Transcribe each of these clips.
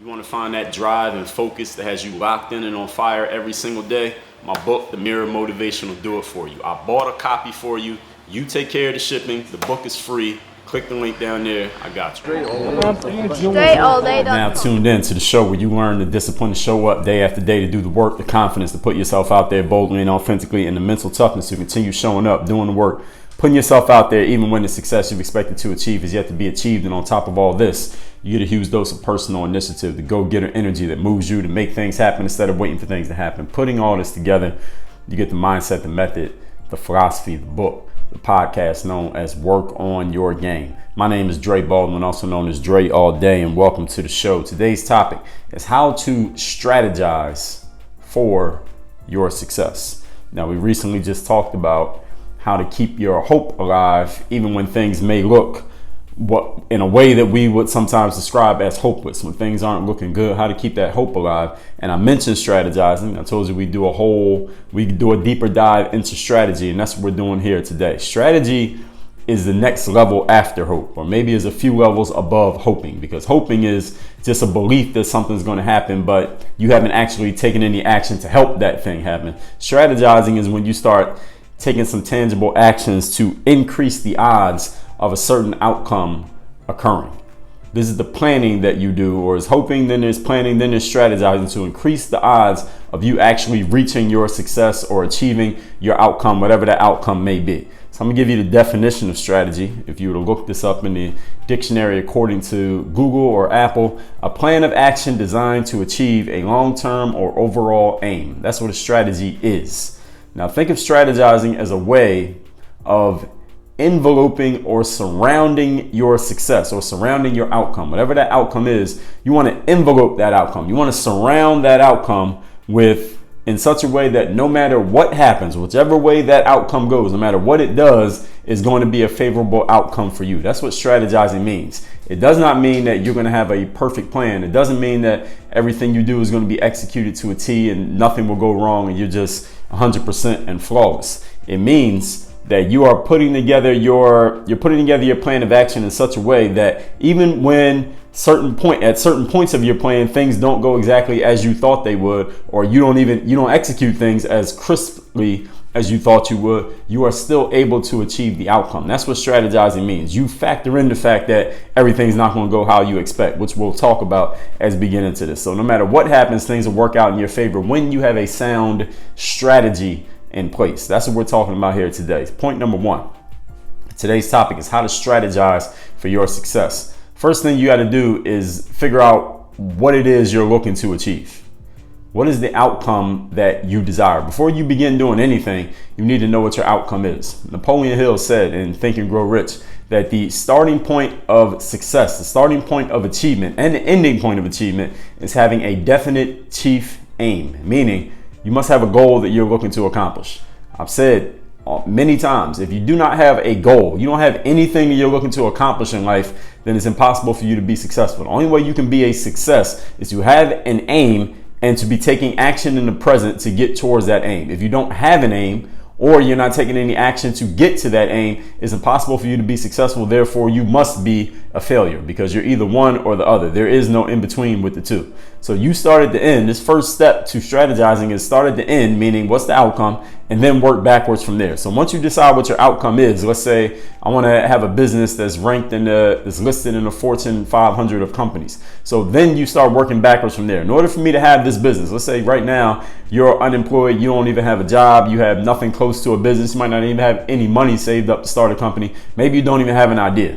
want to find that drive and focus that has you locked in and on fire every single day, my book, The Mirror of Motivation, will do it for you. I bought a copy for you. You take care of the shipping. The book is free. Click the link down there. I got you. Now tuned in to the show where you learn the discipline to show up day after day, to do the work, the confidence to put yourself out there boldly and authentically, and the mental toughness to continue showing up, doing the work, putting yourself out there even when the success you've expected to achieve is yet to be achieved. And on top of all this, you get a huge dose of personal initiative, the go-getter energy that moves you to make things happen instead of waiting for things to happen. Putting all this together, you get the mindset, the method, the philosophy, the book, the podcast known as Work on Your Game. My name is Dre Baldwin, also known as Dre All Day, and welcome to the show. Today's topic is how to strategize for your success. Now, we recently just talked about how to keep your hope alive even when things may look in a way that we would sometimes describe as hopeless, when things aren't looking good, how to keep that hope alive. And I mentioned strategizing. I told you we do a deeper dive into strategy, and that's what we're doing here today. Strategy is the next level after hope, or maybe is a few levels above hoping, because hoping is just a belief that something's going to happen, but you haven't actually taken any action to help that thing happen. Strategizing is when you start taking some tangible actions to increase the odds of a certain outcome occurring. This is the planning that you do, or is hoping, then there's planning, then there's strategizing to increase the odds of you actually reaching your success or achieving your outcome, whatever that outcome may be. So I'm gonna give you the definition of strategy. If you were to look this up in the dictionary according to Google or Apple, a plan of action designed to achieve a long-term or overall aim. That's what a strategy is. Now think of strategizing as a way of enveloping or surrounding your success or surrounding your outcome. Whatever that outcome is, you want to envelope that outcome. You want to surround that outcome in such a way that no matter what happens, whichever way that outcome goes, no matter what it does, is going to be a favorable outcome for you. That's what strategizing means. It does not mean that you're going to have a perfect plan. It doesn't mean that everything you do is going to be executed to a T and nothing will go wrong and you're just 100% and flawless. It means that you are putting together your plan of action in such a way that even when at certain points of your plan, things don't go exactly as you thought they would, or you don't execute things as crisply as you thought you would, you are still able to achieve the outcome. That's what strategizing means. You factor in the fact that everything's not going to go how you expect, which we'll talk about as we get into this. So no matter what happens, things will work out in your favor when you have a sound strategy in place. That's what we're talking about here today. Point number one. Today's topic is how to strategize for your success. First thing you got to do is figure out what it is you're looking to achieve. What is the outcome that you desire? Before you begin doing anything, you need to know what your outcome is. Napoleon Hill said in Think and Grow Rich that the starting point of success, the starting point of achievement, and the ending point of achievement is having a definite chief aim, meaning you must have a goal that you're looking to accomplish. I've said many times, if you do not have a goal, you don't have anything that you're looking to accomplish in life, then it's impossible for you to be successful. The only way you can be a success is to have an aim and to be taking action in the present to get towards that aim. If you don't have an aim, or you're not taking any action to get to that aim, it's impossible for you to be successful. Therefore, you must be a failure, because you're either one or the other. There is no in between with the two. So you start at the end. This first step to strategizing is start at the end, meaning what's the outcome, and then work backwards from there. So once you decide what your outcome is, let's say I want to have a business that's that's listed in the Fortune 500 of companies. So then you start working backwards from there. In order for me to have this business, let's say right now you're unemployed, you don't even have a job, you have nothing close to a business, you might not even have any money saved up to start a company. Maybe you don't even have an idea,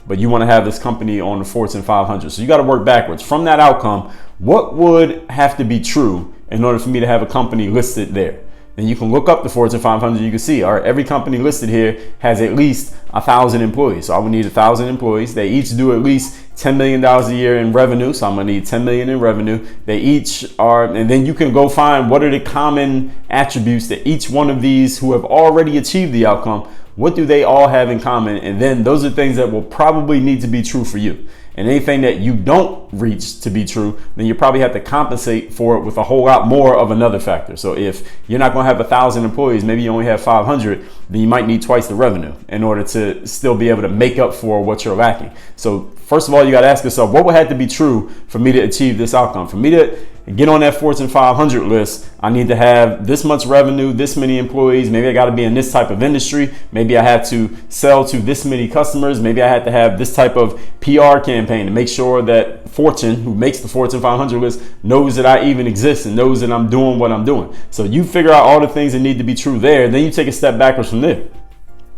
but you want to have this company on the Fortune 500. So you got to work backwards from that outcome. What would have to be true in order for me to have a company listed there? Then you can look up the Fortune 500. You can see, all right, every company listed here has at least 1,000 employees. So I would need 1,000 employees. They each do at least $10 million a year in revenue. So I'm going to need 10 million in revenue. They each are, and then you can go find what are the common attributes that each one of these who have already achieved the outcome, what do they all have in common? And then those are things that will probably need to be true for you. And anything that you don't reach to be true, then you probably have to compensate for it with a whole lot more of another factor. So if you're not going to have 1,000 employees, maybe you only have 500, then you might need twice the revenue in order to still be able to make up for what you're lacking. So first of all, you got to ask yourself, what would have to be true for me to achieve this outcome? For me to get on that Fortune 500 list, I need to have this much revenue, this many employees. Maybe I got to be in this type of industry. Maybe I have to sell to this many customers. Maybe I had to have this type of PR campaign to make sure that Fortune, who makes the Fortune 500 list, knows that I even exist and knows that I'm doing what I'm doing. So you figure out all the things that need to be true there. Then you take a step backwards from there.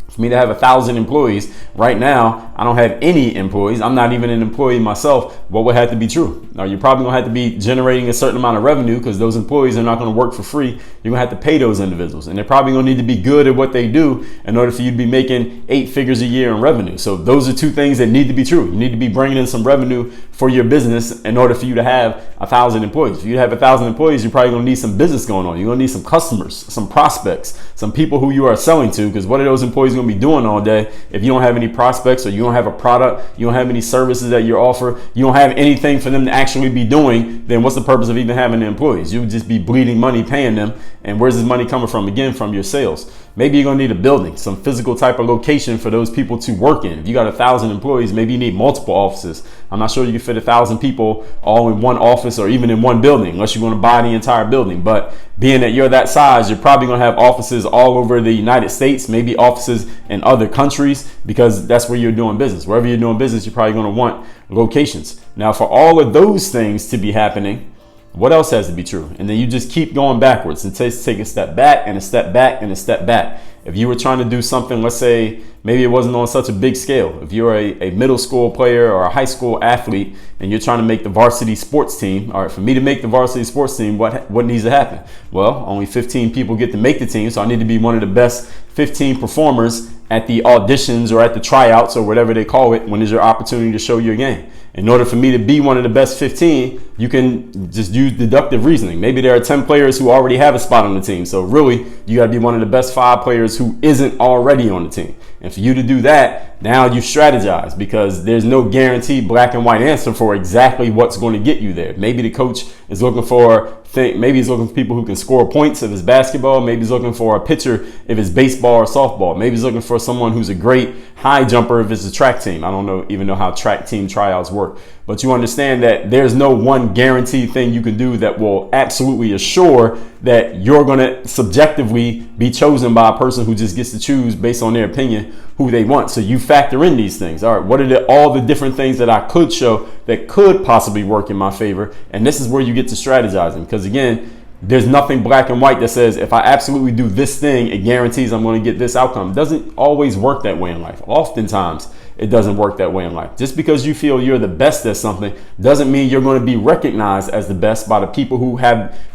For me to have 1,000 employees right now, I don't have any employees. I'm not even an employee myself. What would have to be true? Now, you're probably gonna have to be generating a certain amount of revenue because those employees are not gonna work for free. You're gonna have to pay those individuals, and they're probably gonna need to be good at what they do in order for you to be making 8 figures a year in revenue. So those are two things that need to be true. You need to be bringing in some revenue for your business in order for you to have 1,000 employees. If you have 1,000 employees, you're probably gonna need some business going on. You're gonna need some customers, some prospects, some people who you are selling to, because what are those employees gonna be doing all day if you don't have any prospects, or you don't have a product, you don't have any services that you offer, you don't have anything for them to actually be doing? Then what's the purpose of even having the employees? You would just be bleeding money paying them. And where's this money coming from? Again, from your sales. Maybe you're gonna need a building, some physical type of location for those people to work in. If you got 1,000 employees, maybe you need multiple offices. I'm not sure you can fit 1,000 people all in one office or even in one building, unless you're gonna buy the entire building. But being that you're that size, you're probably gonna have offices all over the United States, maybe offices in other countries, because that's where you're doing business. Wherever you're doing business, you're probably gonna want locations. Now, for all of those things to be happening, what else has to be true? And then you just keep going backwards and take a step back and a step back and a step back. If you were trying to do something, let's say maybe it wasn't on such a big scale. If you're a middle school player or a high school athlete and you're trying to make the varsity sports team, all right, for me to make the varsity sports team, what needs to happen? Well, only 15 people get to make the team, so I need to be one of the best 15 performers at the auditions or at the tryouts or whatever they call it when there's your opportunity to show your game. In order for me to be one of the best 15, you can just use deductive reasoning. Maybe there are 10 players who already have a spot on the team. So really, you got to be one of the best 5 players who isn't already on the team. And for you to do that, now you strategize, because there's no guaranteed black and white answer for exactly what's going to get you there. Maybe the coach is looking for maybe he's looking for people who can score points if it's basketball. Maybe he's looking for a pitcher if it's baseball or softball. Maybe he's looking for someone who's a great high jumper if it's a track team. I don't even know how track team tryouts work. But you understand that there's no one guaranteed thing you can do that will absolutely assure that you're going to subjectively be chosen by a person who just gets to choose based on their opinion who they want. So you factor in these things. All right, what are all the different things that I could show that could possibly work in my favor? And this is where you get to strategizing, because again, there's nothing black and white that says if I absolutely do this thing, it guarantees I'm going to get this outcome. It doesn't always work that way in life. Oftentimes, it doesn't work that way in life. Just because you feel you're the best at something doesn't mean you're going to be recognized as the best by the people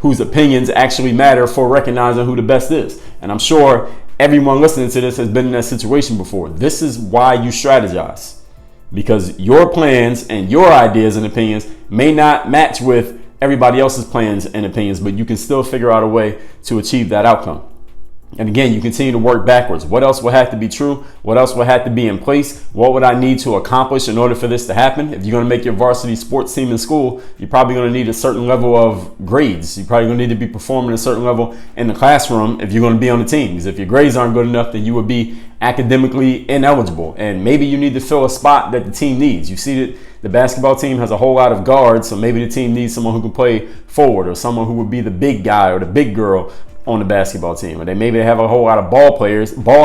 whose opinions actually matter for recognizing who the best is. And I'm sure everyone listening to this has been in that situation before. This is why you strategize, because your plans and your ideas and opinions may not match with everybody else's plans and opinions, but you can still figure out a way to achieve that outcome. And again, you continue to work backwards. What else will have to be true? What else will have to be in place? What would I need to accomplish in order for this to happen? If you're going to make your varsity sports team in school, you're probably going to need a certain level of grades. You're probably going to need to be performing a certain level in the classroom if you're going to be on the team. Because if your grades aren't good enough, then you would be academically ineligible. And maybe you need to fill a spot that the team needs. You see that the basketball team has a whole lot of guards, so maybe the team needs someone who can play forward, or someone who would be the big guy or the big girl on the basketball team. Or maybe they have a whole lot of ball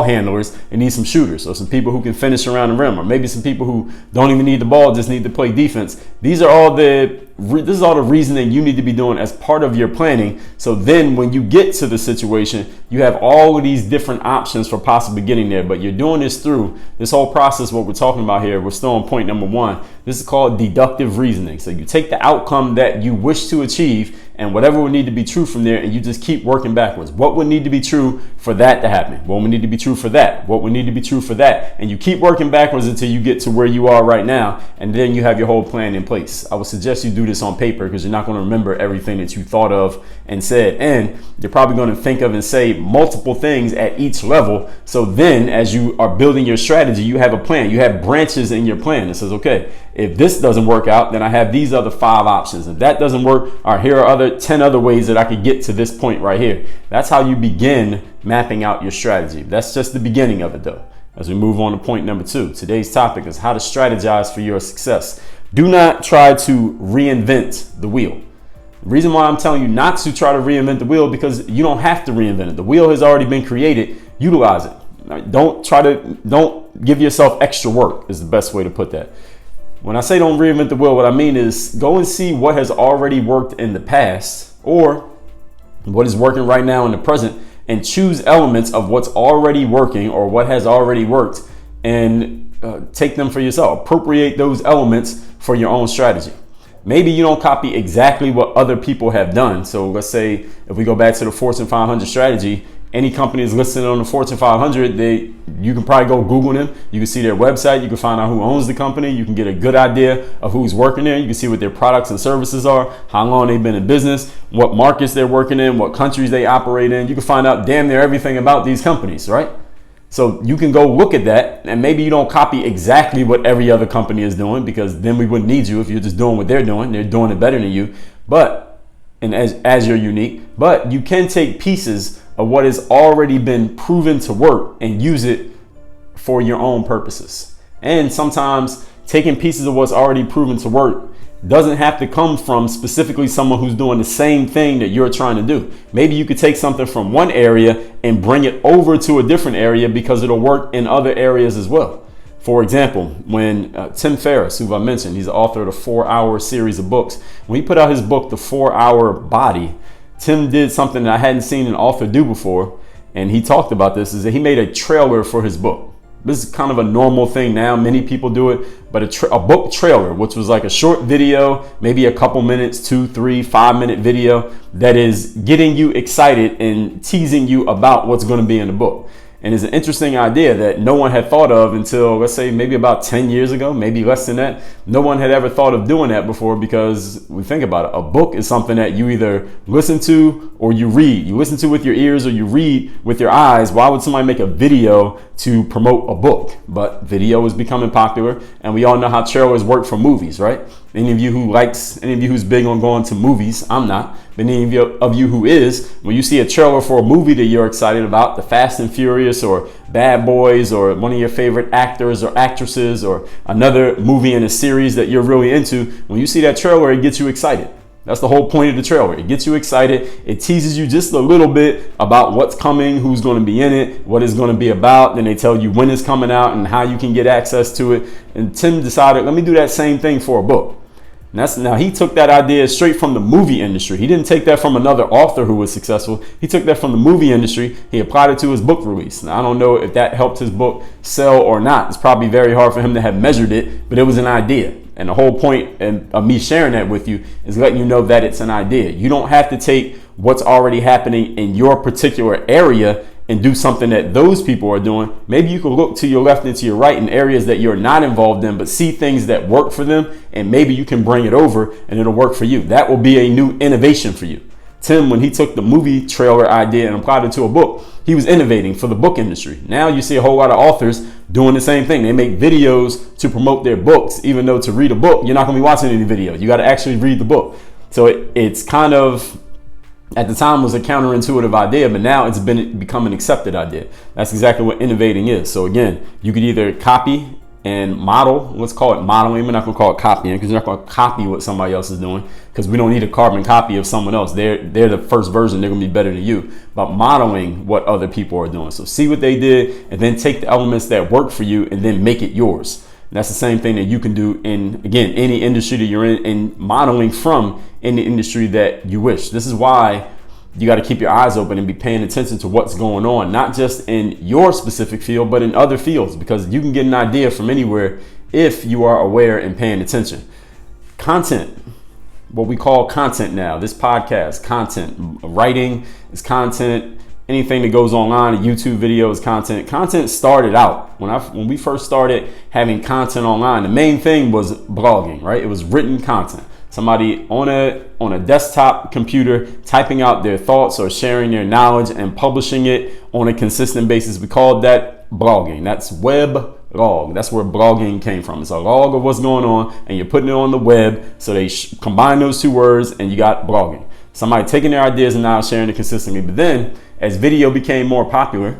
handlers, and need some shooters, or some people who can finish around the rim, or maybe some people who don't even need the ball, just need to play defense. This is all the reasoning you need to be doing as part of your planning. So then when you get to the situation, you have all of these different options for possibly getting there. But you're doing this through this whole process. What we're talking about here, we're still on point number 1. This is called deductive reasoning. So you take the outcome that you wish to achieve and whatever would need to be true from there, and you just keep working backwards. What would need to be true for that to happen? What would need to be true for that? What would need to be true for that? And you keep working backwards until you get to where you are right now, and then you have your whole plan in place. I would suggest you do this on paper, because you're not going to remember everything that you thought of and said. And you're probably going to think of and say multiple things at each level. So then as you are building your strategy, you have a plan. You have branches in your plan that says, okay, if this doesn't work out, then I have these other 5 options. If that doesn't work, all right, here are 10 other ways that I could get to this point right here. That's how you begin mapping out your strategy. That's just the beginning of it though. As we move on to point number 2, today's topic is how to strategize for your success. Do not try to reinvent the wheel. The reason why I'm telling you not to try to reinvent the wheel, because you don't have to reinvent it. The wheel has already been created. Utilize it. Right? Don't give yourself extra work is the best way to put that. When I say don't reinvent the wheel, what I mean is go and see what has already worked in the past or what is working right now in the present, and choose elements of what's already working or what has already worked and take them for yourself. Appropriate those elements for your own strategy. Maybe you don't copy exactly what other people have done. So let's say if we go back to the Fortune 500 strategy, any company is listed on the Fortune 500, you can probably go Google them. You can see their website. You can find out who owns the company. You can get a good idea of who's working there. You can see what their products and services are, how long they've been in business, what markets they're working in, what countries they operate in. You can find out damn near everything about these companies, right? So you can go look at that, and maybe you don't copy exactly what every other company is doing, because then we wouldn't need you if you're just doing what they're doing. They're doing it better than you. And as you're unique, but you can take pieces of what has already been proven to work and use it for your own purposes. And sometimes taking pieces of what's already proven to work doesn't have to come from specifically someone who's doing the same thing that you're trying to do. Maybe you could take something from one area and bring it over to a different area because it'll work in other areas as well. For example, when Tim Ferriss, who I mentioned, he's the author of the 4-Hour series of books. When he put out his book, The 4-Hour Body, Tim did something that I hadn't seen an author do before, and he talked about this, is that he made a trailer for his book. This is kind of a normal thing now. Many people do it, but a book trailer, which was like a short video, maybe a couple minutes, 2, 3, 5-minute video that is getting you excited and teasing you about what's going to be in the book. And it's an interesting idea that no one had thought of until, let's say, maybe about 10 years ago, maybe less than that. No one had ever thought of doing that before, because we think about it. A book is something that you either listen to or you read. You listen to with your ears or you read with your eyes. Why would somebody make a video to promote a book? But video is becoming popular, and we all know how trailers work for movies, right? Any of you who's big on going to movies, I'm not, but any of you who is, when you see a trailer for a movie that you're excited about, the Fast and Furious or Bad Boys or one of your favorite actors or actresses or another movie in a series that you're really into, when you see that trailer, it gets you excited. That's the whole point of the trailer. It gets you excited. It teases you just a little bit about what's coming, who's going to be in it, what it's going to be about. Then they tell you when it's coming out and how you can get access to it. And Tim decided, let me do that same thing for a book. Now he took that idea straight from the movie industry. He didn't take that from another author who was successful. He took that from the movie industry. He applied it to his book release. Now, I don't know if that helped his book sell or not. It's probably very hard for him to have measured it, but it was an idea. And the whole point of me sharing that with you is letting you know that it's an idea. You don't have to take what's already happening in your particular area and do something that those people are doing. Maybe you can look to your left and to your right in areas that you're not involved in, but see things that work for them, and maybe you can bring it over and it'll work for you. That will be a new innovation for you. Tim, when he took the movie trailer idea and applied it to a book, he was innovating for the book industry. Now you see a whole lot of authors doing the same thing. They make videos to promote their books, even though to read a book, you're not going to be watching any video. You got to actually read the book. So it's kind of, at the time, was a counterintuitive idea, but now it's become an accepted idea. That's exactly what innovating is. So again, you could either copy and model. Let's call it modeling. We're not going to call it copying, because you're not going to copy what somebody else is doing, because we don't need a carbon copy of someone else. They're the first version. They're going to be better than you. But modeling what other people are doing. So see what they did, and then take the elements that work for you and then make it yours. And that's the same thing that you can do in, again, any industry that you're in, and modeling from any industry that you wish. This is why you got to keep your eyes open and be paying attention to what's going on, not just in your specific field, but in other fields, because you can get an idea from anywhere if you are aware and paying attention. Content, what we call content now, this podcast, content, writing is content. Anything that goes online, a YouTube video is content. Content started out when we first started having content online. The main thing was blogging, right? It was written content. Somebody on a desktop computer typing out their thoughts or sharing their knowledge and publishing it on a consistent basis. We call that blogging. That's web log. That's where blogging came from. It's a log of what's going on, and you're putting it on the web. So they combine those two words, and you got blogging. Somebody taking their ideas and now sharing it consistently. But then, as video became more popular,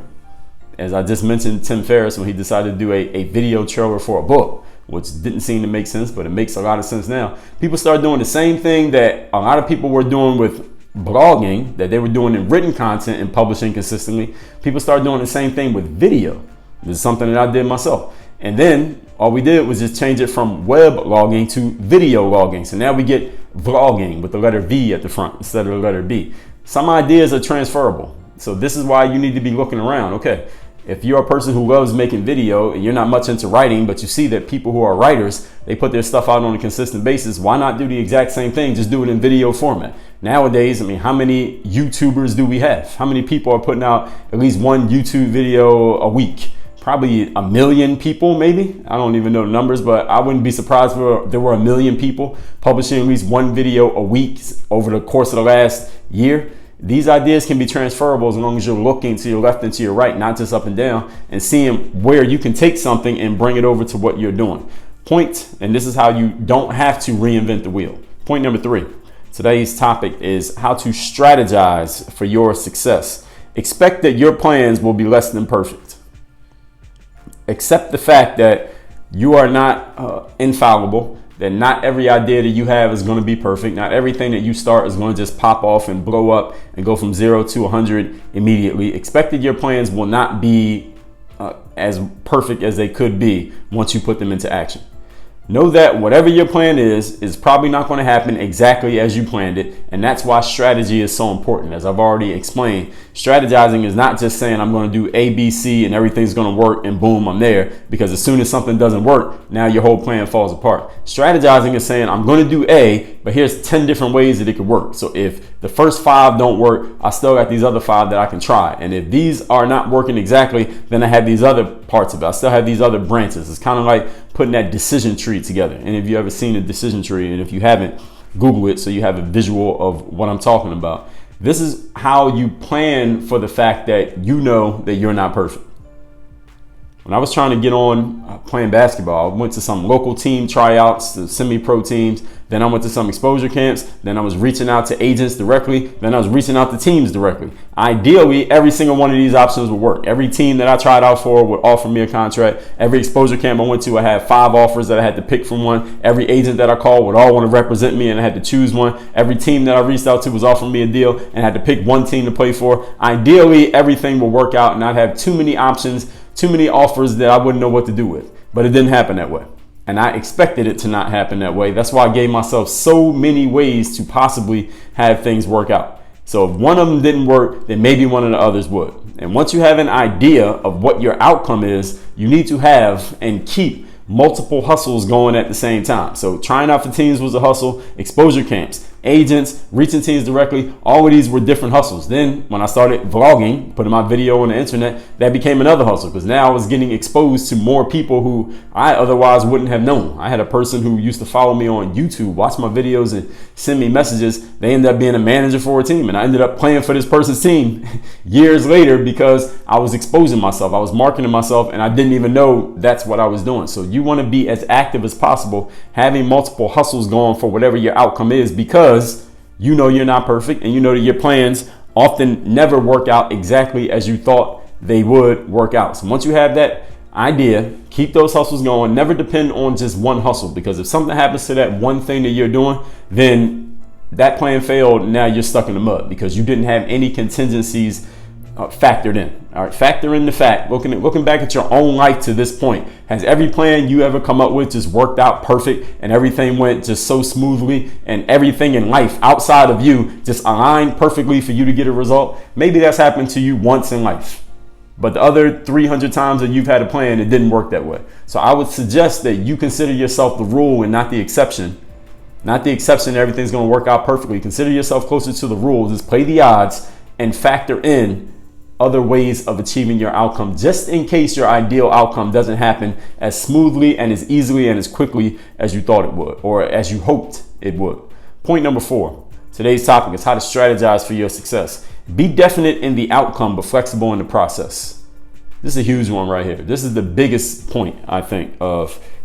as I just mentioned, Tim Ferriss, when he decided to do a video trailer for a book, which didn't seem to make sense, but it makes a lot of sense now. People started doing the same thing that a lot of people were doing with blogging, that they were doing in written content and publishing consistently. People started doing the same thing with video. This is something that I did myself. And then all we did was just change it from web logging to video logging. So now we get vlogging with the letter V at the front instead of the letter B. Some ideas are transferable. So this is why you need to be looking around. Okay, if you're a person who loves making video and you're not much into writing, but you see that people who are writers, they put their stuff out on a consistent basis, why not do the exact same thing? Just do it in video format. Nowadays, I mean, how many YouTubers do we have? How many people are putting out at least one YouTube video a week? Probably 1 million people, maybe. I don't even know the numbers, but I wouldn't be surprised if there were 1 million people publishing at least one video a week over the course of the last year. These ideas can be transferable as long as you're looking to your left and to your right, not just up and down, and seeing where you can take something and bring it over to what you're doing. Point, and this is how you don't have to reinvent the wheel. Point number 3. Today's topic is how to strategize for your success. Expect that your plans will be less than perfect. Accept the fact that you are not infallible, that not every idea that you have is going to be perfect. Not everything that you start is going to just pop off and blow up and go from 0 to 100 immediately. Expect that your plans will not be as perfect as they could be once you put them into action. Know that whatever your plan is probably not going to happen exactly as you planned it. And that's why strategy is so important. As I've already explained, strategizing is not just saying I'm going to do A, B, C, and everything's going to work and boom, I'm there. Because as soon as something doesn't work, now your whole plan falls apart. Strategizing is saying I'm going to do A, but here's 10 different ways that it could work. So if the first 5 don't work, I still got these other 5 that I can try. And if these are not working exactly, then I have these other parts of it. I still have these other branches. It's kind of like putting that decision tree together. And if you ever seen a decision tree, and if you haven't, Google it so you have a visual of what I'm talking about. This is how you plan for the fact that you know that you're not perfect. When I was trying to get on playing basketball, I went to some local team tryouts, the semi-pro teams. Then I went to some exposure camps. Then I was reaching out to agents directly. Then I was reaching out to teams directly. Ideally, every single one of these options would work. Every team that I tried out for would offer me a contract. Every exposure camp I went to, I had 5 offers that I had to pick from one. Every agent that I called would all want to represent me and I had to choose one. Every team that I reached out to was offering me a deal and I had to pick one team to play for. Ideally, everything would work out and I'd have too many options, too many offers that I wouldn't know what to do with. But it didn't happen that way. And I expected it to not happen that way. That's why I gave myself so many ways to possibly have things work out. So if one of them didn't work, then maybe one of the others would. And once you have an idea of what your outcome is, you need to have and keep multiple hustles going at the same time. So trying out for teams was a hustle, exposure camps, agents, reaching teams directly, all of these were different hustles. Then when I started vlogging, putting my video on the internet, that became another hustle because now I was getting exposed to more people who I otherwise wouldn't have known. I had a person who used to follow me on YouTube, watch my videos and send me messages. They ended up being a manager for a team and I ended up playing for this person's team years later because I was exposing myself. I was marketing myself and I didn't even know that's what I was doing. So you want to be as active as possible, having multiple hustles going for whatever your outcome is because you know you're not perfect and you know that your plans often never work out exactly as you thought they would work out. So once you have that idea, keep those hustles going. Never depend on just one hustle because if something happens to that one thing that you're doing, then that plan failed. Now you're stuck in the mud because you didn't have any contingencies factored in. All right, factor in the fact, looking back at your own life to this point, has every plan you ever come up with just worked out perfect and everything went just so smoothly and everything in life outside of you just aligned perfectly for you to get a result? Maybe that's happened to you once in life, but the other 300 times that you've had a plan, it didn't work that way. So I would suggest that you consider yourself the rule and not the exception. Not the exception, everything's going to work out perfectly. Consider yourself closer to the rule. Just play the odds and factor in other ways of achieving your outcome just in case your ideal outcome doesn't happen as smoothly and as easily and as quickly as you thought it would or as you hoped it would. Point number 4. Today's topic is how to strategize for your success. Be definite in the outcome, but flexible in the process. This is a huge one right here. This is the biggest point, I think,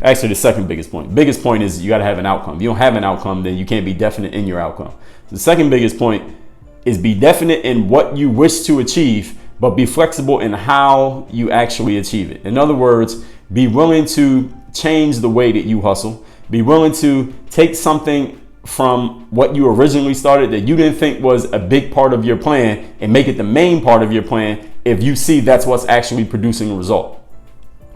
actually the second biggest point. Biggest point is you got to have an outcome. If you don't have an outcome, then you can't be definite in your outcome. The second biggest point is be definite in what you wish to achieve, but be flexible in how you actually achieve it. In other words, be willing to change the way that you hustle. Be willing to take something from what you originally started that you didn't think was a big part of your plan and make it the main part of your plan if you see that's what's actually producing a result.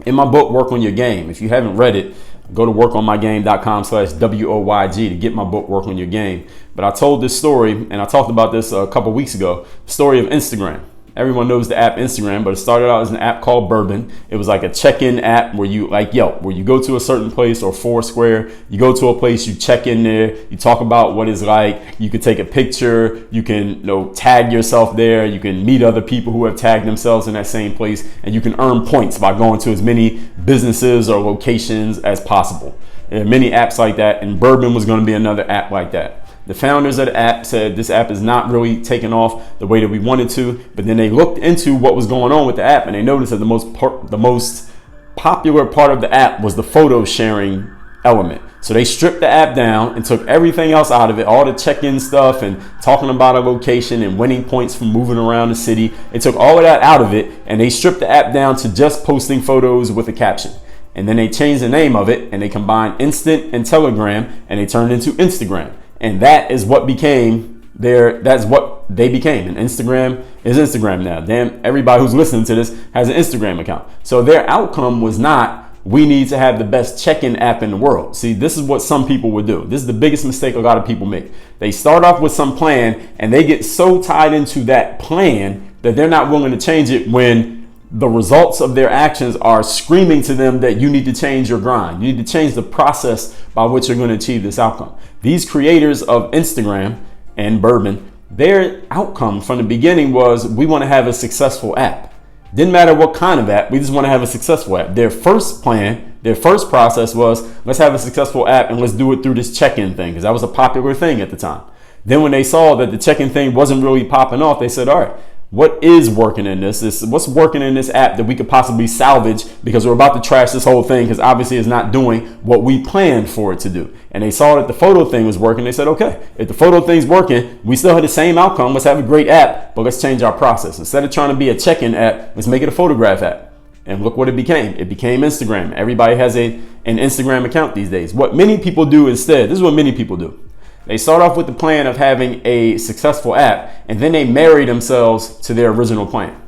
In my book, Work on Your Game, if you haven't read it, go to workonmygame.com/WOYG to get my book, Work on Your Game. But I told this story, and I talked about this a couple weeks ago, the story of Instagram. Everyone knows the app Instagram, but it started out as an app called Bourbon. It was like a check-in app where you, like Yelp, where you go to a certain place, or Foursquare. You go to a place, you check in there, you talk about what it's like. You can take a picture, you can tag yourself there, you can meet other people who have tagged themselves in that same place, and you can earn points by going to as many businesses or locations as possible. There are many apps like that, and Bourbon was going to be another app like that. The founders of the app said this app is not really taking off the way that we wanted to, but then they looked into what was going on with the app, and they noticed that the most popular part of the app was the photo sharing element. So they stripped the app down and took everything else out of it, all the check-in stuff and talking about a location and winning points from moving around the city. They took all of that out of it, and they stripped the app down to just posting photos with a caption. And then they changed the name of it, and they combined Instant and Telegram, and they turned into Instagram. And that is what that's what they became. And Instagram is Instagram now. Damn, everybody who's listening to this has an Instagram account. So their outcome was not, we need to have the best check-in app in the world. See, this is what some people would do. This is the biggest mistake a lot of people make. They start off with some plan, and they get so tied into that plan that they're not willing to change it when the results of their actions are screaming to them that you need to change your grind. You need to change the process by which you're going to achieve this outcome. These creators of Instagram and Bourbon, their outcome from the beginning was, we want to have a successful app. Didn't matter what kind of app, we just want to have a successful app. Their first plan, their first process was, let's have a successful app and let's do it through this check-in thing, because that was a popular thing at the time. Then when they saw that the check-in thing wasn't really popping off, they said, all right, what is working in this? What's working in this app that we could possibly salvage, because we're about to trash this whole thing because obviously it's not doing what we planned for it to do. And they saw that the photo thing was working. They said, okay, if the photo thing's working, we still have the same outcome. Let's have a great app, but let's change our process. Instead of trying to be a check-in app, let's make it a photograph app. And look what it became. It became Instagram. Everybody has an Instagram account these days. What many people do instead, this is what many people do. They start off with the plan of having a successful app, and then they marry themselves to their original plan.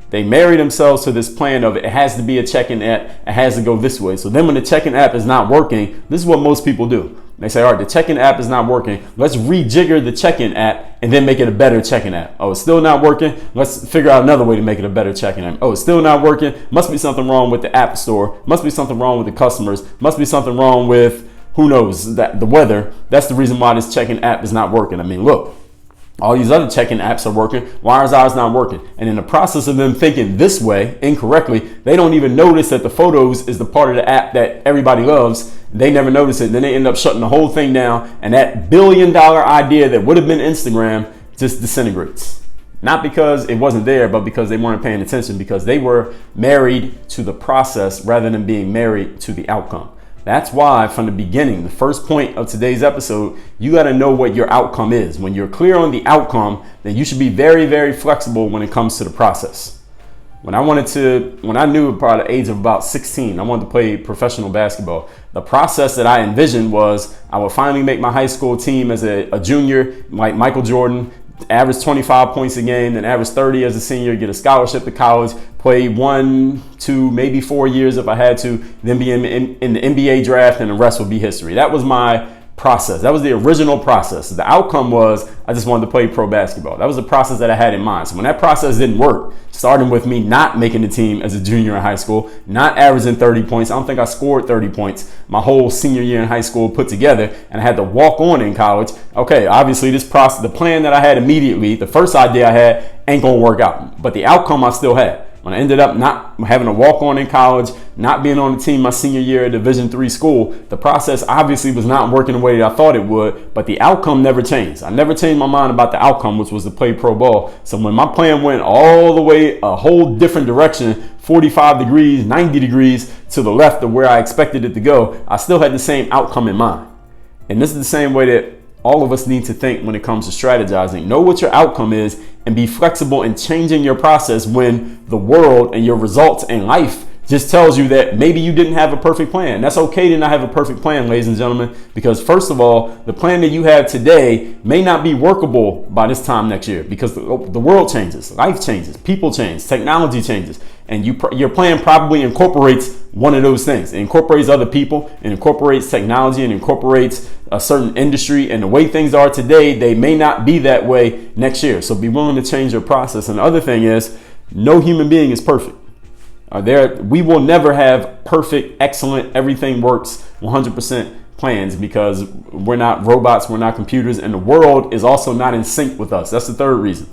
They marry themselves to this plan of, it has to be a check-in app, it has to go this way. So then when the check-in app is not working, this is what most people do. They say, all right, the check-in app is not working. Let's rejigger the check-in app and then make it a better check-in app. Oh, it's still not working. Let's figure out another way to make it a better check-in app. Oh, it's still not working. Must be something wrong with the app store. Must be something wrong with the customers. Must be something wrong with, who knows, that the weather. That's the reason why this check-in app is not working. I mean, look, all these other check-in apps are working. Why is ours not working? And in the process of them thinking this way incorrectly, they don't even notice that the photos is the part of the app that everybody loves. They never notice it. Then they end up shutting the whole thing down. And that billion-dollar idea that would have been Instagram just disintegrates. Not because it wasn't there, but because they weren't paying attention, because they were married to the process rather than being married to the outcome. That's why from the beginning, the first point of today's episode, you got to know what your outcome is. When you're clear on the outcome, then you should be very, very flexible when it comes to the process. When I knew by the age of about 16, I wanted to play professional basketball. The process that I envisioned was I would finally make my high school team as a junior, like Michael Jordan, average 25 points a game, then average 30 as a senior, get a scholarship to college, play 1, 2, maybe 4 years if I had to, then be in the NBA draft, and the rest would be history. That was my process. That was the original process. The outcome was I just wanted to play pro basketball. That was the process that I had in mind. So when that process didn't work, starting with me not making the team as a junior in high school, not averaging 30 points. I don't think I scored 30 points my whole senior year in high school put together, and I had to walk on in college. Okay, obviously this process, the plan that I had immediately, the first idea I had ain't gonna work out, but the outcome I still had. When I ended up not having a walk-on in college, not being on the team my senior year at Division III school, the process obviously was not working the way that I thought it would, but the outcome never changed. I never changed my mind about the outcome, which was to play pro ball. So when my plan went all the way a whole different direction, 45 degrees, 90 degrees to the left of where I expected it to go, I still had the same outcome in mind. And this is the same way that all of us need to think when it comes to strategizing. Know what your outcome is and be flexible in changing your process when the world and your results in life just tells you that maybe you didn't have a perfect plan. That's okay to not have a perfect plan, ladies and gentlemen, because first of all, the plan that you have today may not be workable by this time next year because the world changes, life changes, people change, technology changes, and your plan probably incorporates one of those things. It incorporates other people, it incorporates technology, and incorporates a certain industry, and the way things are today, they may not be that way next year. So be willing to change your process. And the other thing is, no human being is perfect. We will never have perfect, excellent, everything works 100% plans because we're not robots, we're not computers, and the world is also not in sync with us. That's the third reason.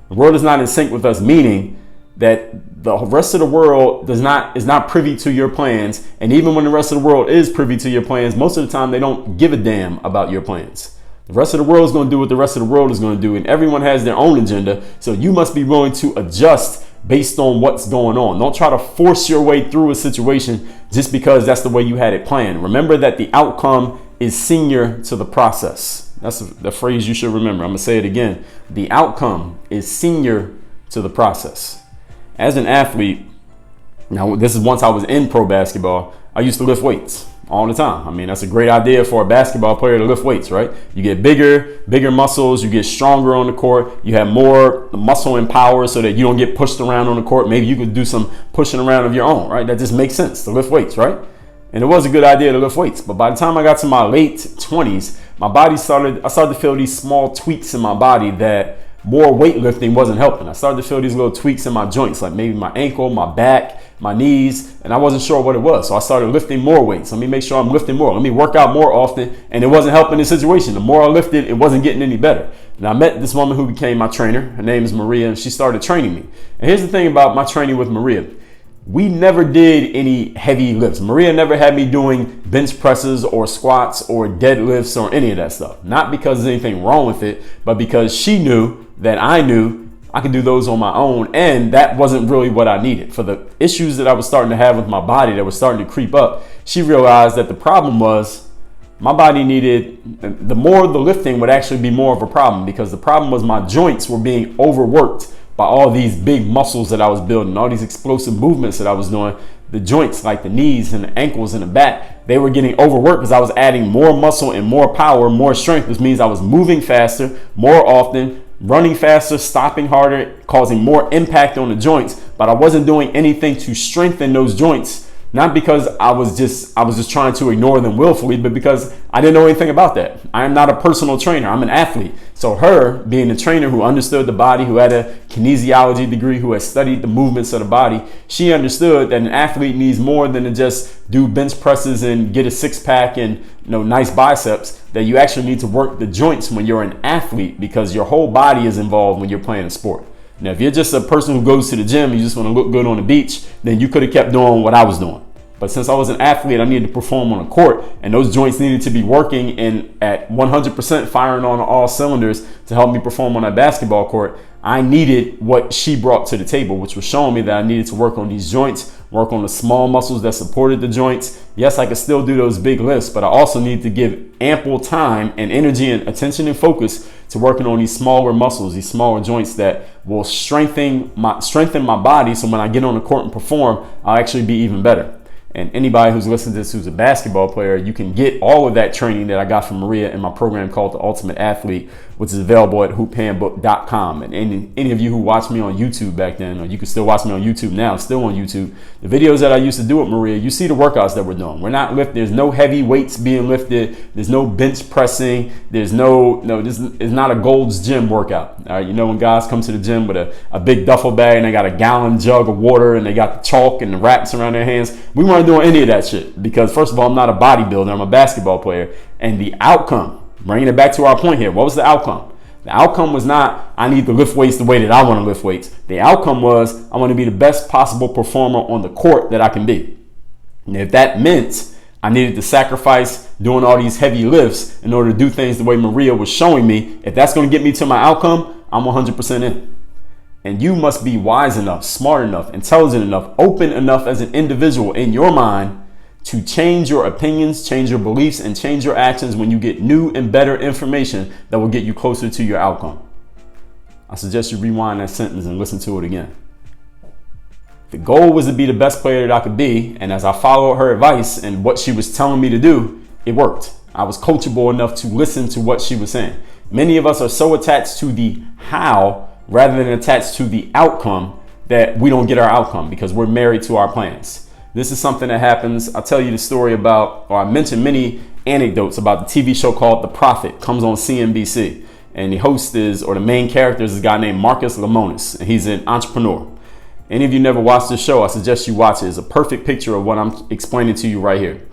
The world is not in sync with us, meaning that the rest of the world is not privy to your plans. And even when the rest of the world is privy to your plans, most of the time they don't give a damn about your plans. The rest of the world is going to do what the rest of the world is going to do, and everyone has their own agenda. So you must be willing to adjust based on what's going on. Don't try to force your way through a situation just because that's the way you had it planned. Remember that the outcome is senior to the process. That's the phrase you should remember. I'm going to say it again. The outcome is senior to the process. As an athlete, now this is once I was in pro basketball, I used to lift weights all the time. I mean, that's a great idea for a basketball player to lift weights, right? You get bigger muscles, you get stronger on the court, you have more muscle and power so that you don't get pushed around on the court. Maybe you could do some pushing around of your own, right? That just makes sense to lift weights, right? And it was a good idea to lift weights. But by the time I got to my late 20s, I started to feel these small tweaks in my body that more weightlifting wasn't helping. I started to feel these little tweaks in my joints, like maybe my ankle, my back, my knees, and I wasn't sure what it was. So I started lifting more weights. Let me make sure I'm lifting more. Let me work out more often. And it wasn't helping the situation. The more I lifted, it wasn't getting any better. And I met this woman who became my trainer. Her name is Maria, and she started training me. And here's the thing about my training with Maria. We never did any heavy lifts. Maria never had me doing bench presses or squats or deadlifts or any of that stuff. Not because there's anything wrong with it, but because she knew that I knew I could do those on my own, and that wasn't really what I needed. For the issues that I was starting to have with my body that was starting to creep up, she realized that the problem was my body needed, the more the lifting would actually be more of a problem, because the problem was my joints were being overworked by all these big muscles that I was building, all these explosive movements that I was doing. The joints, like the knees and the ankles and the back, they were getting overworked because I was adding more muscle and more power, more strength, which means I was moving faster, more often, running faster, stopping harder, causing more impact on the joints, but I wasn't doing anything to strengthen those joints. Not because I was just trying to ignore them willfully, but because I didn't know anything about that. I am not a personal trainer. I'm an athlete. So her being a trainer who understood the body, who had a kinesiology degree, who has studied the movements of the body, she understood that an athlete needs more than to just do bench presses and get a six pack and nice biceps. That you actually need to work the joints when you're an athlete, because your whole body is involved when you're playing a sport. Now, if you're just a person who goes to the gym and you just want to look good on the beach, then you could have kept doing what I was doing. But since I was an athlete, I needed to perform on the court, and those joints needed to be working and at 100% firing on all cylinders to help me perform on that basketball court. I needed what she brought to the table, which was showing me that I needed to work on these joints, work on the small muscles that supported the joints. Yes, I could still do those big lifts, but I also need to give ample time and energy and attention and focus to working on these smaller muscles, these smaller joints that will strengthen my body, so when I get on the court and perform, I'll actually be even better. And anybody who's listening to this who's a basketball player, you can get all of that training that I got from Maria in my program called The Ultimate Athlete, which is available at hoophandbook.com. And any of you who watched me on YouTube back then, or you can still watch me on YouTube now, still on YouTube, the videos that I used to do with Maria, you see the workouts that we're doing. We're not lifting. There's no heavy weights being lifted. There's no bench pressing. This is not a Gold's Gym workout. All right, when guys come to the gym with a big duffel bag and they got a gallon jug of water and they got the chalk and the wraps around their hands, we weren't doing any of that shit, because first of all, I'm not a bodybuilder. I'm a basketball player. And the outcome, bringing it back to our point here, what was the outcome? The outcome was not, I need to lift weights the way that I want to lift weights. The outcome was, I want to be the best possible performer on the court that I can be. And if that meant I needed to sacrifice doing all these heavy lifts in order to do things the way Maria was showing me, if that's going to get me to my outcome, I'm 100% in. And you must be wise enough, smart enough, intelligent enough, open enough as an individual in your mind to change your opinions, change your beliefs, and change your actions when you get new and better information that will get you closer to your outcome. I suggest you rewind that sentence and listen to it again. The goal was to be the best player that I could be, and as I followed her advice and what she was telling me to do, it worked. I was coachable enough to listen to what she was saying. Many of us are so attached to the how rather than attached to the outcome that we don't get our outcome because we're married to our plans. This is something that happens. I'll tell you the story about, or I mentioned many anecdotes about the TV show called The Prophet. Comes on CNBC, and the host is, or the main character is a guy named Marcus Lemonis, and he's an entrepreneur. Any of you never watched this show, I suggest you watch it. It's a perfect picture of what I'm explaining to you right here.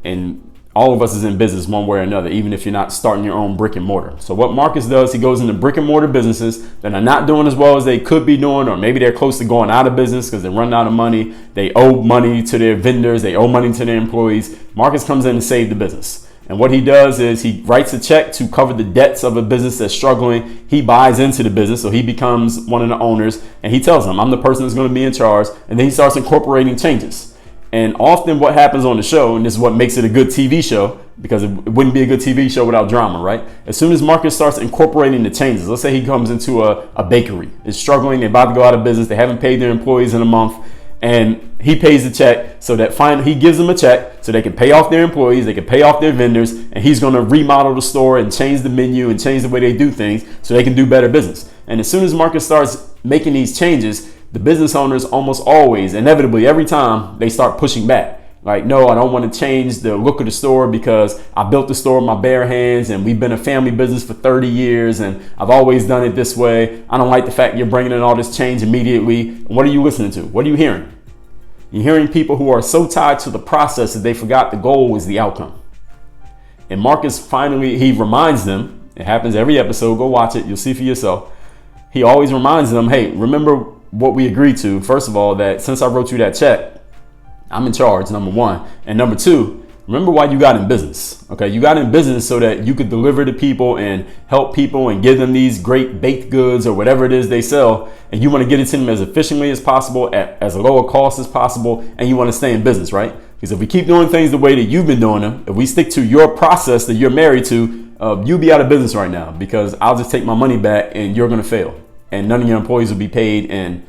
And all of us is in business one way or another, even if you're not starting your own brick and mortar. So what Marcus does, he goes into brick and mortar businesses that are not doing as well as they could be doing, or maybe they're close to going out of business because they're running out of money. They owe money to their vendors. They owe money to their employees. Marcus comes in to save the business. And what he does is he writes a check to cover the debts of a business that's struggling. He buys into the business, so he becomes one of the owners, and he tells them, I'm the person that's going to be in charge. And then he starts incorporating changes. And often what happens on the show, and this is what makes it a good TV show, because it wouldn't be a good TV show without drama, right? As soon as Marcus starts incorporating the changes, let's say he comes into a bakery, it's struggling, they're about to go out of business, they haven't paid their employees in a month, and he pays the check so that finally he gives them a check so they can pay off their employees, they can pay off their vendors, and he's going to remodel the store and change the menu and change the way they do things so they can do better business. And as soon as Marcus starts making these changes, the business owners almost always, inevitably, every time they start pushing back. Like, no, I don't want to change the look of the store because I built the store with my bare hands and we've been a family business for 30 years and I've always done it this way. I don't like the fact you're bringing in all this change immediately. And what are you listening to? What are you hearing? You're hearing people who are so tied to the process that they forgot the goal was the outcome. And Marcus finally, he reminds them, it happens every episode, go watch it, you'll see for yourself. He always reminds them, hey, remember what we agreed to. First of all, that since I wrote you that check, I'm in charge, number one. And number two, remember why you got in business. Okay, you got in business so that you could deliver to people and help people and give them these great baked goods or whatever it is they sell. And you want to get it to them as efficiently as possible, at as low a cost as possible. And you want to stay in business, right? Because if we keep doing things the way that you've been doing them, if we stick to your process that you're married to, you'll be out of business right now because I'll just take my money back and you're going to fail. And none of your employees will be paid and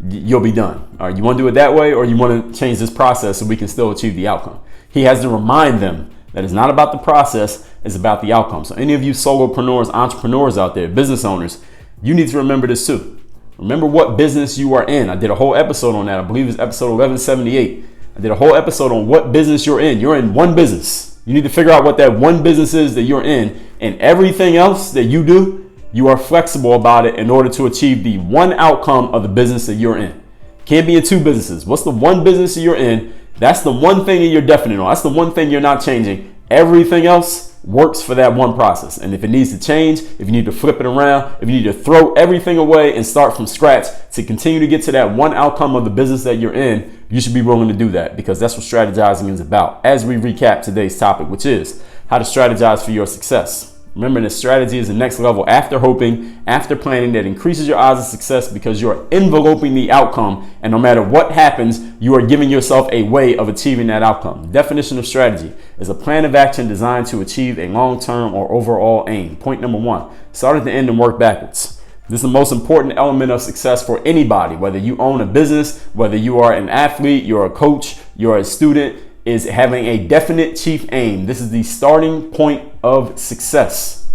you'll be done. All right, you want to do it that way, or you want to change this process so we can still achieve the outcome? He has to remind them that it's not about the process, it's about the outcome. So any of you solopreneurs, entrepreneurs out there, business owners, you need to remember this too. Remember what business you are in. I did a whole episode on that. I believe it's episode 1178. I did a whole episode on what business you're in. You're in one business. You need to figure out what that one business is that you're in, and everything else that you do, you are flexible about it in order to achieve the one outcome of the business that you're in. Can't be in two businesses. What's the one business that you're in? That's the one thing that you're definite on. That's the one thing you're not changing. Everything else works for that one process. And if it needs to change, if you need to flip it around, if you need to throw everything away and start from scratch to continue to get to that one outcome of the business that you're in, you should be willing to do that, because that's what strategizing is about. As we recap today's topic, which is how to strategize for your success. Remember that strategy is the next level after hoping, after planning, that increases your odds of success because you're enveloping the outcome. And no matter what happens, you are giving yourself a way of achieving that outcome. The definition of strategy is a plan of action designed to achieve a long-term or overall aim. Point number one, start at the end and work backwards. This is the most important element of success for anybody, whether you own a business, whether you are an athlete, you're a coach, you're a student, is having a definite chief aim. This is the starting point of success.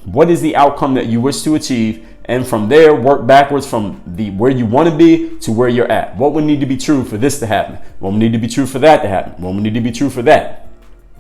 What is the outcome that you wish to achieve? And from there, work backwards from where you want to be to where you're at. What would need to be true for this to happen? What would need to be true for that to happen? What would need to be true for that?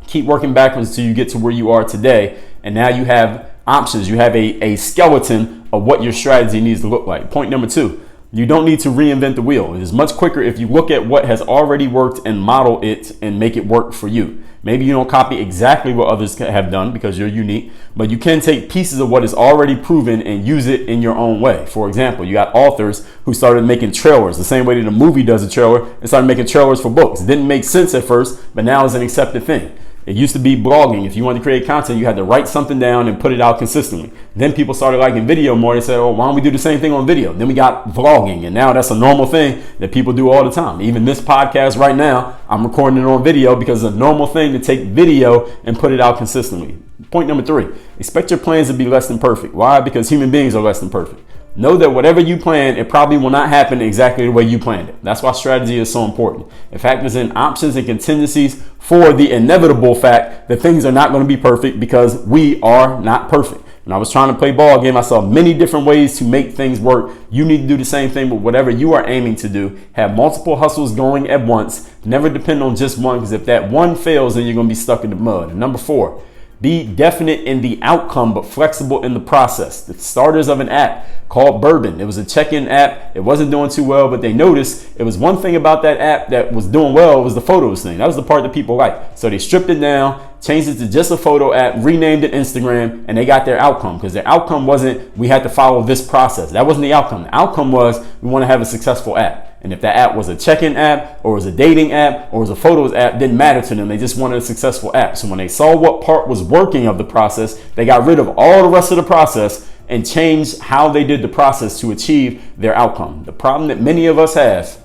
Keep working backwards until you get to where you are today. And now you have options. You have a skeleton of what your strategy needs to look like. Point number two, You don't need to reinvent the wheel. It is much quicker if you look at what has already worked and model it and make it work for you. Maybe you don't copy exactly what others have done because you're unique, but you can take pieces of what is already proven and use it in your own way. For example, you got authors who started making trailers the same way that a movie does a trailer, and started making trailers for books. It didn't make sense at first, but now it's an accepted thing. It used to be blogging. If you wanted to create content, you had to write something down and put it out consistently. Then people started liking video more. They said, oh, why don't we do the same thing on video? Then we got vlogging, and now that's a normal thing that people do all the time. Even this podcast right now, I'm recording it on video because it's a normal thing to take video and put it out consistently. Point number 3, expect your plans to be less than perfect. Why? Because human beings are less than perfect. Know that whatever you plan, it probably will not happen exactly the way you planned it. That's why strategy is so important. It factors in options and contingencies for the inevitable fact that things are not going to be perfect, because we are not perfect. When I was trying to play ball game, I saw many different ways to make things work. You need to do the same thing with whatever you are aiming to do. Have multiple hustles going at once. Never depend on just one, because if that one fails, then you're going to be stuck in the mud. And number 4, be definite in the outcome, but flexible in the process. The starters of an app called Bourbon. It was a check-in app. It wasn't doing too well, but they noticed it was one thing about that app that was doing well. It was the photos thing. That was the part that people liked. So they stripped it down, changed it to just a photo app, renamed it Instagram, and they got their outcome. Because their outcome wasn't, we had to follow this process. That wasn't the outcome. The outcome was, we want to have a successful app. And if that app was a check-in app, or was a dating app, or was a photos app, didn't matter to them. They just wanted a successful app. So when they saw what part was working of the process, they got rid of all the rest of the process and changed how they did the process to achieve their outcome. The problem that many of us have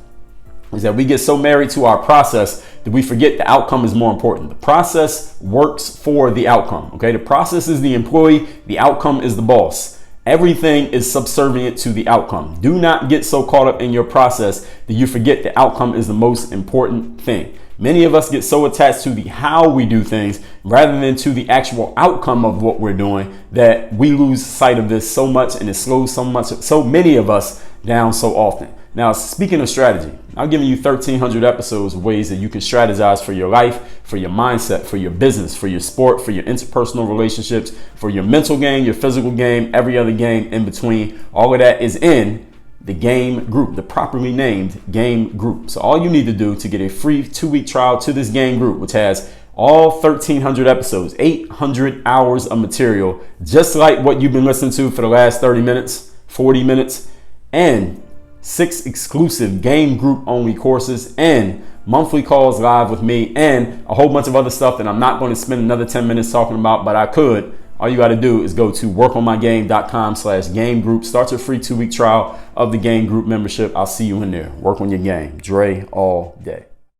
is that we get so married to our process that we forget the outcome is more important. The process works for the outcome. Okay, the process is the employee, the outcome is the boss. Everything is subservient to the outcome. Do not get so caught up in your process that you forget the outcome is the most important thing. Many of us get so attached to the how we do things rather than to the actual outcome of what we're doing that we lose sight of this so much, and it slows so many of us down so often. Now, speaking of strategy, I've given you 1,300 episodes of ways that you can strategize for your life, for your mindset, for your business, for your sport, for your interpersonal relationships, for your mental game, your physical game, every other game in between. All of that is in the game group, the properly named game group. So all you need to do to get a free 2-week trial to this game group, which has all 1,300 episodes, 800 hours of material, just like what you've been listening to for the last 30 minutes, 40 minutes, and 6 exclusive game group only courses, and monthly calls live with me, and a whole bunch of other stuff that I'm not going to spend another 10 minutes talking about, but I could. All you got to do is go to workonmygame.com/game group. Start your free 2-week trial of the game group membership. I'll see you in there. Work on your game. Dre all day.